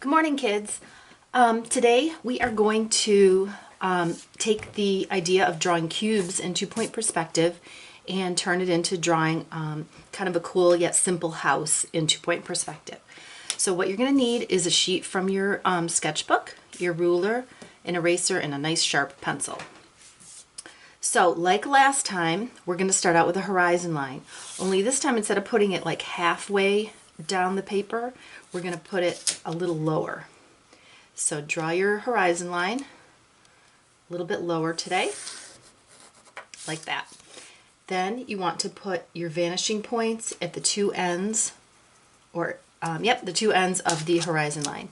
Good morning, kids. Today we are going to take the idea of drawing cubes in two-point perspective and turn it into drawing kind of a cool yet simple house in two-point perspective. So what you're going to need is a sheet from your sketchbook, your ruler, an eraser, and a nice sharp pencil. So like last time, we're going to start out with a horizon line. Only this time, instead of putting it like halfway down the paper, we're going to put it a little lower. So draw your horizon line a little bit lower today, like that. Then you want to put your vanishing points at the two ends, or the two ends of the horizon line.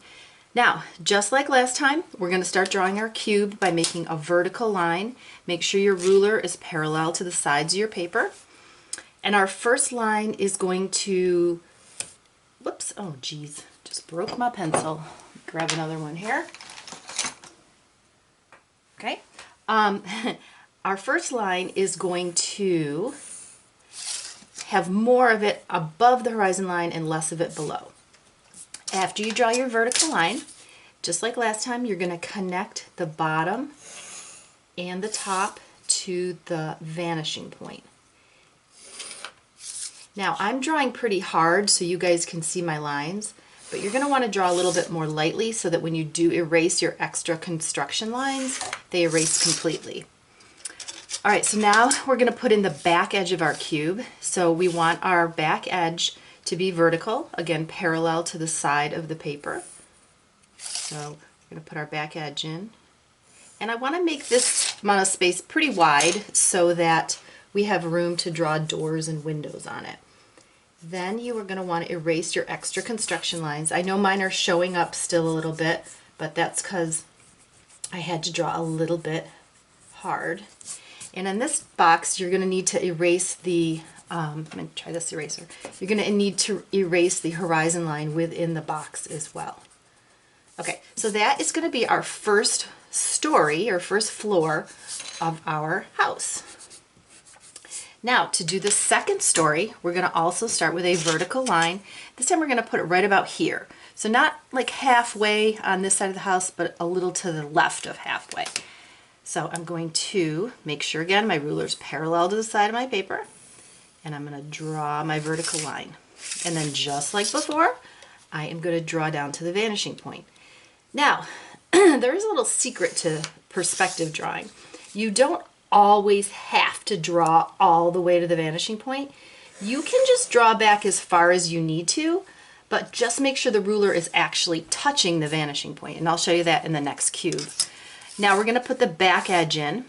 Now, just like last time, we're going to start drawing our cube by making a vertical line. Make sure your ruler is parallel to the sides of your paper. And our first line is going to, whoops, oh geez, just broke my pencil. Grab another one here. Okay. Our first line is going to have more of it above the horizon line and less of it below. After you draw your vertical line, just like last time, you're going to connect the bottom and the top to the vanishing point. Now, I'm drawing pretty hard so you guys can see my lines, but you're going to want to draw a little bit more lightly so that when you do erase your extra construction lines, they erase completely. All right, so now we're going to put in the back edge of our cube. So we want our back edge to be vertical, again, parallel to the side of the paper. So we're going to put our back edge in. And I want to make this amount of space pretty wide so that we have room to draw doors and windows on it. Then you are going to want to erase your extra construction lines. I know mine are showing up still a little bit, but that's because I had to draw a little bit hard. And in this box, you're going to need to erase the I'm going to try this eraser. You're going to need to erase the horizon line within the box as well. Okay, so that is going to be our first story, or first floor of our house. Now, to do the second story, we're going to also start with a vertical line. This time we're going to put it right about here. So not like halfway on this side of the house, but a little to the left of halfway. So I'm going to make sure, again, my ruler is parallel to the side of my paper. And I'm going to draw my vertical line. And then just like before, I am going to draw down to the vanishing point. Now, there is a little secret to perspective drawing. You don't always have to draw all the way to the vanishing point. You can just draw back as far as you need to, but just make sure the ruler is actually touching the vanishing point. And I'll show you that in the next cube. Now we're going to put the back edge in.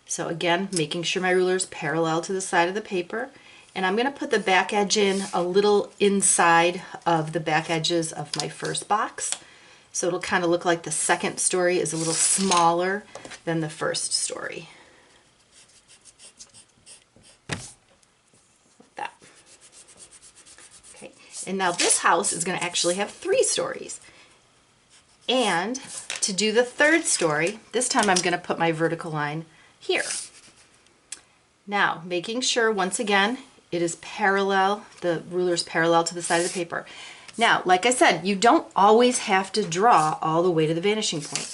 So again, making sure my ruler is parallel to the side of the paper. And I'm going to put the back edge in a little inside of the back edges of my first box. So it'll kind of look like the second story is a little smaller than the first story. Like that. Okay, and now this house is going to actually have 3 stories. And to do the third story, this time I'm going to put my vertical line here. Now, making sure, once again, it is parallel, the ruler is parallel to the side of the paper. Now, like I said, you don't always have to draw all the way to the vanishing point.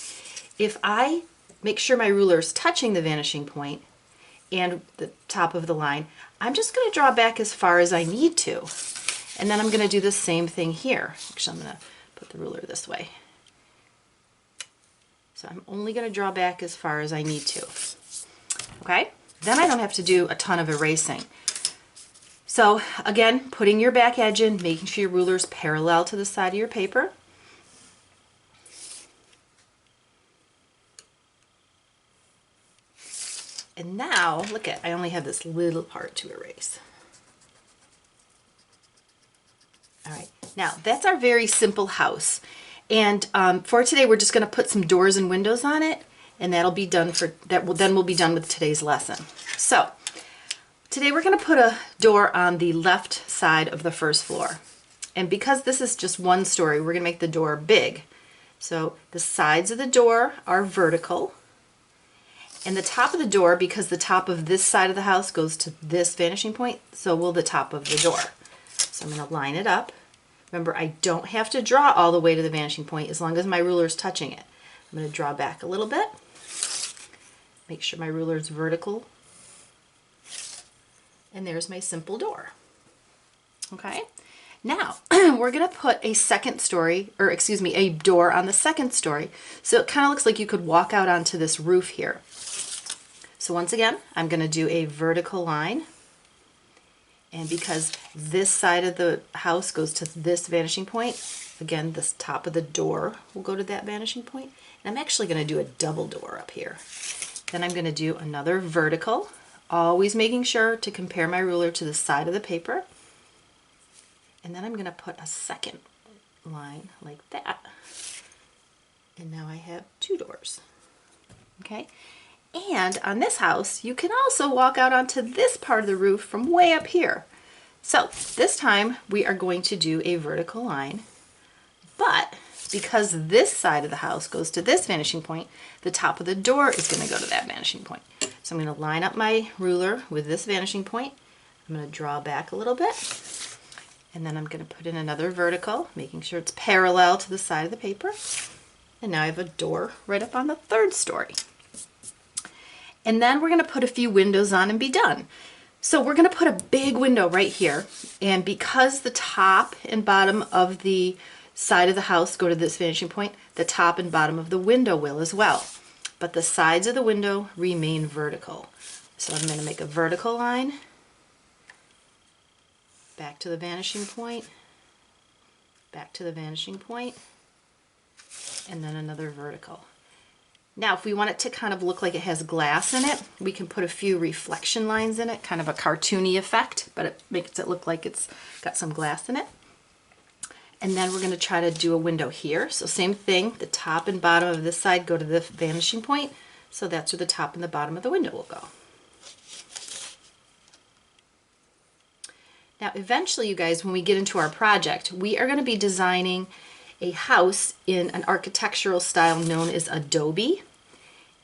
If I make sure my ruler is touching the vanishing point and the top of the line, I'm just going to draw back as far as I need to. And then I'm going to do the same thing here. Actually, I'm going to put the ruler this way. So I'm only going to draw back as far as I need to. Okay? Then I don't have to do a ton of erasing. So again, putting your back edge in, making sure your ruler is parallel to the side of your paper. And now, look at, I only have this little part to erase. All right, now that's our very simple house. And for today, we're just going to put some doors and windows on it, and that'll be done for that. Then we'll be done with today's lesson. So today we're going to put a door on the left side of the first floor. And because this is just one story, we're going to make the door big. So the sides of the door are vertical. And the top of the door, because the top of this side of the house goes to this vanishing point, so will the top of the door. So I'm going to line it up. Remember, I don't have to draw all the way to the vanishing point as long as my ruler is touching it. I'm going to draw back a little bit. Make sure my ruler is vertical. And there's my simple door. Okay, now we're going to put a second story, or excuse me, a door on the second story. So it kind of looks like you could walk out onto this roof here. So once again, I'm going to do a vertical line. And because this side of the house goes to this vanishing point, again, this top of the door will go to that vanishing point. And I'm actually going to do a double door up here. Then I'm going to do another vertical, always making sure to compare my ruler to the side of the paper. And then I'm going to put a second line like that. And now I have 2 doors. Okay? And on this house, you can also walk out onto this part of the roof from way up here. So this time we are going to do a vertical line, but because this side of the house goes to this vanishing point, the top of the door is going to go to that vanishing point. So I'm going to line up my ruler with this vanishing point. I'm going to draw back a little bit, and then I'm going to put in another vertical, making sure it's parallel to the side of the paper. And now I have a door right up on the 3rd story. And then we're going to put a few windows on and be done. So we're going to put a big window right here. And because the top and bottom of the side of the house go to this vanishing point, the top and bottom of the window will as well. But the sides of the window remain vertical. So I'm going to make a vertical line, back to the vanishing point, back to the vanishing point, and then another vertical. Now, if we want it to kind of look like it has glass in it, we can put a few reflection lines in it, kind of a cartoony effect, but it makes it look like it's got some glass in it. And then we're going to try to do a window here. So same thing, the top and bottom of this side go to the vanishing point, so that's where the top and the bottom of the window will go. Now, eventually, you guys, when we get into our project, we are going to be designing a house in an architectural style known as Adobe.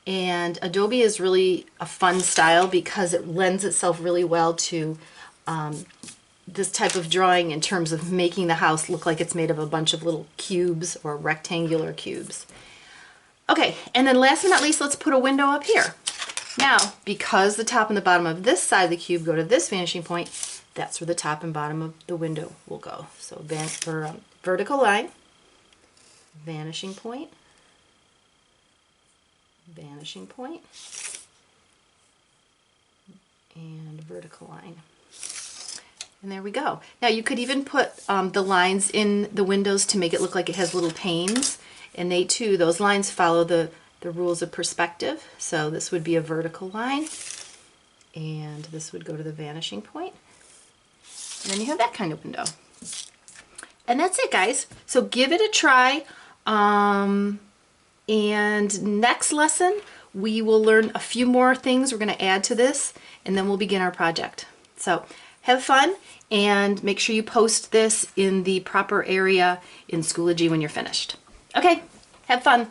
And Adobe is really a fun style because it lends itself really well to this type of drawing in terms of making the house look like it's made of a bunch of little cubes or rectangular cubes. Okay, and then last but not least, let's put a window up here. Now, because the top and the bottom of this side of the cube go to this vanishing point, that's where the top and bottom of the window will go. So vertical line, vanishing point, vanishing point, and vertical line. And there we go. Now you could even put the lines in the windows to make it look like it has little panes, and they too, those lines follow the rules of perspective. So this would be a vertical line, and this would go to the vanishing point. And then you have that kind of window. And that's it, guys. So give it a try. And next lesson, we will learn a few more things we're going to add to this, and then we'll begin our project. So have fun, and make sure you post this in the proper area in Schoology when you're finished. Okay, have fun.